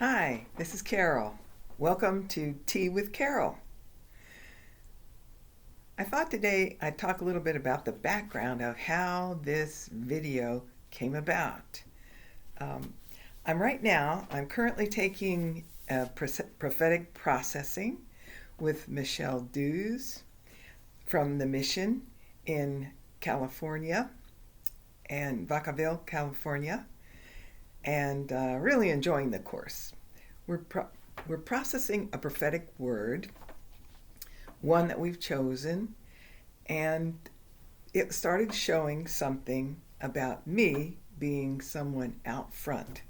Hi, this is Carol. Welcome to Tea with Carol. I thought today I'd talk a little bit about the background of how this video came about. Um, I'm currently taking prophetic processing with Michelle Dews from the mission in California and Vacaville, California, and really enjoying the course. We're, pro- we're processing a prophetic word, one that we've chosen, and it started showing something about me being someone out front,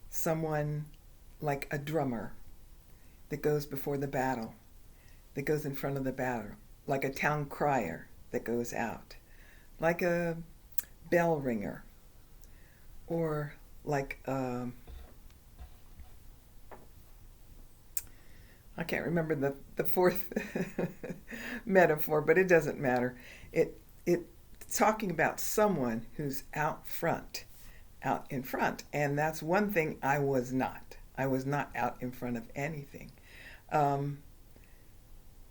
someone like a drummer that goes before the battle, that goes in front of the battle, like a town crier that goes out, like a bell ringer, or like I can't remember the fourth metaphor, but it doesn't matter. It's talking about someone who's out in front, and that's one thing I was not. I was not out in front of anything. Um,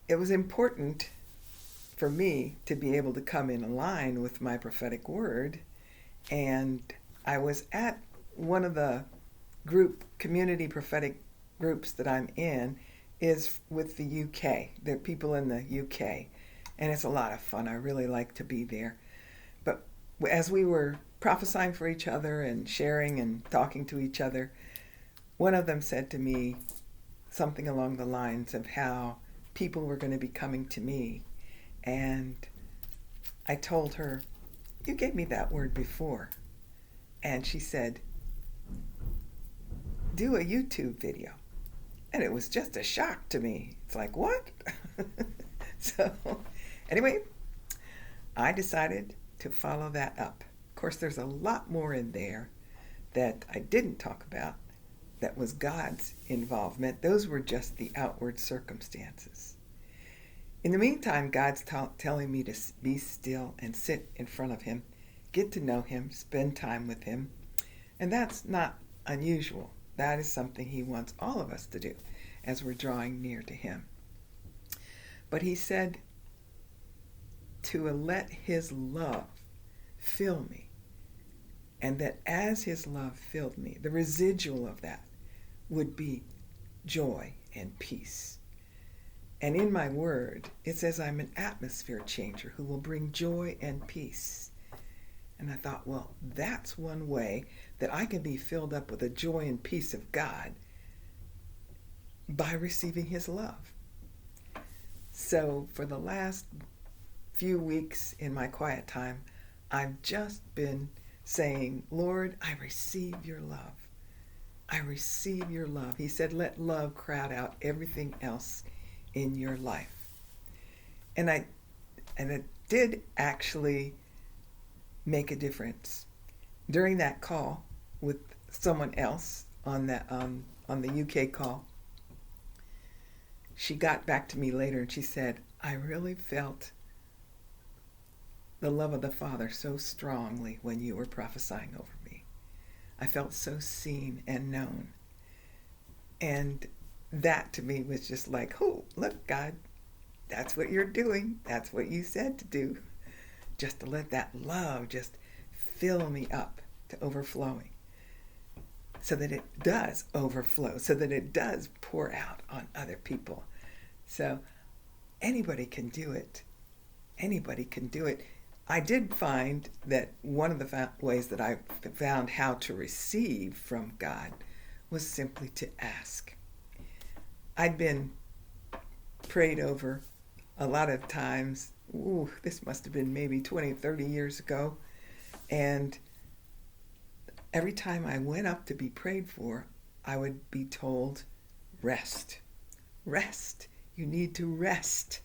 it was important for me to be able to come in line with my prophetic word, and I was at one of the community prophetic groups that I'm in is with the UK. There are people in the UK, and it's a lot of fun. I really like to be there. But as we were prophesying for each other and sharing and talking to each other, one of them said to me something along the lines of how people were going to be coming to me. And I told her, "You gave me that word before." And she said, "Do a YouTube video." And it was just a shock to me. It's like, what? So, anyway, I decided to follow that up. Of course, there's a lot more in there that I didn't talk about that was God's involvement. Those were just the outward circumstances. In the meantime, God's telling me to be still and sit in front of Him, get to know Him, spend time with Him. And that's not unusual. That is something He wants all of us to do as we're drawing near to Him. But He said to let His love fill me, and that as His love filled me, the residual of that would be joy and peace. And in my word, it says I'm an atmosphere changer who will bring joy and peace. And I thought, well, that's one way that I can be filled up with the joy and peace of God by receiving His love. So for the last few weeks in my quiet time, I've just been saying, Lord, I receive your love. I receive your love. He said, let love crowd out everything else in your life. And it did actually make a difference. During that call with someone else on the UK call, she got back to me later and she said, I really felt the love of the Father so strongly when you were prophesying over me. I felt so seen and known. And that to me was just like, oh, look, God, that's what you're doing. That's what you said to do. Just to let that love just fill me up to overflowing, so that it does overflow, so that it does pour out on other people. So anybody can do it. Anybody can do it. I did find that one of the ways that I found how to receive from God was simply to ask. I'd been prayed over a lot of times. This must have been maybe 20, 30 years ago. And every time I went up to be prayed for, I would be told, rest. Rest. You need to rest.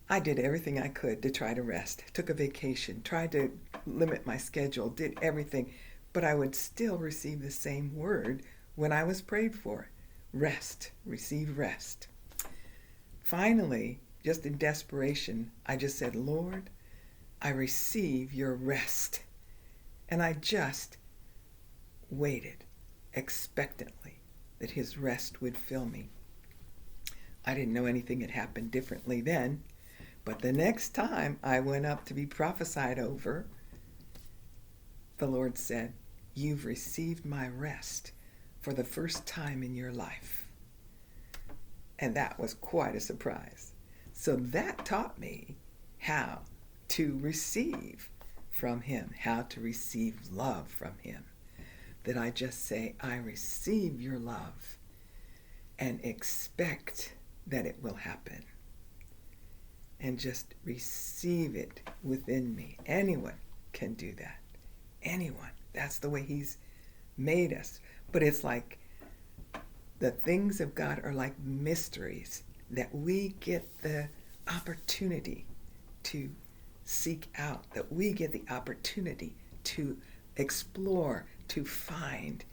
I did everything I could to try to rest. Took a vacation, tried to limit my schedule, did everything. But I would still receive the same word when I was prayed for. Rest. Receive rest. Finally, just in desperation, I just said, Lord, I receive your rest. And I just waited. expectantly that his rest would fill me. I didn't know anything had happened differently then, but the next time I went up to be prophesied over, the Lord said, "You've received my rest for the first time in your life." And that was quite a surprise. So that taught me how to receive from him, how to receive love from him. That I just say, "I receive your love," and expect that it will happen. And just receive it within me. Anyone can do that. Anyone. That's the way he's made us. But it's like the things of God are like mysteries that we get the opportunity to seek out, that we get the opportunity to explore, to find.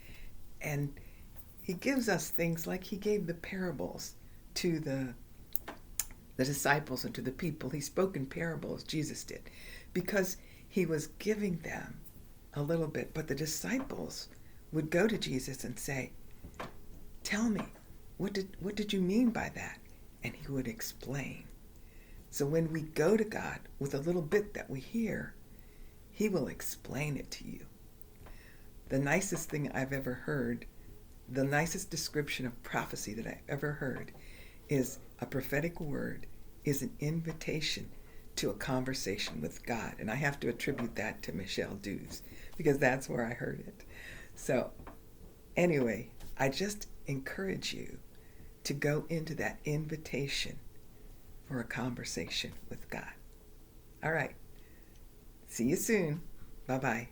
And he gives us things like he gave the parables to the disciples and to the people. He spoke in parables, Jesus did, because he was giving them a little bit. But the disciples would go to Jesus and say, "Tell me, what did you mean by that?" And he would explain. So when we go to God with a little bit that we hear, he will explain it to you. The nicest thing I've ever heard, the nicest description of prophecy that I ever heard, is a prophetic word is an invitation to a conversation with God. And I have to attribute that to Michelle Dews, because that's where I heard it. So anyway, I just encourage you to go into that invitation for a conversation with God. All right. See you soon. Bye-bye.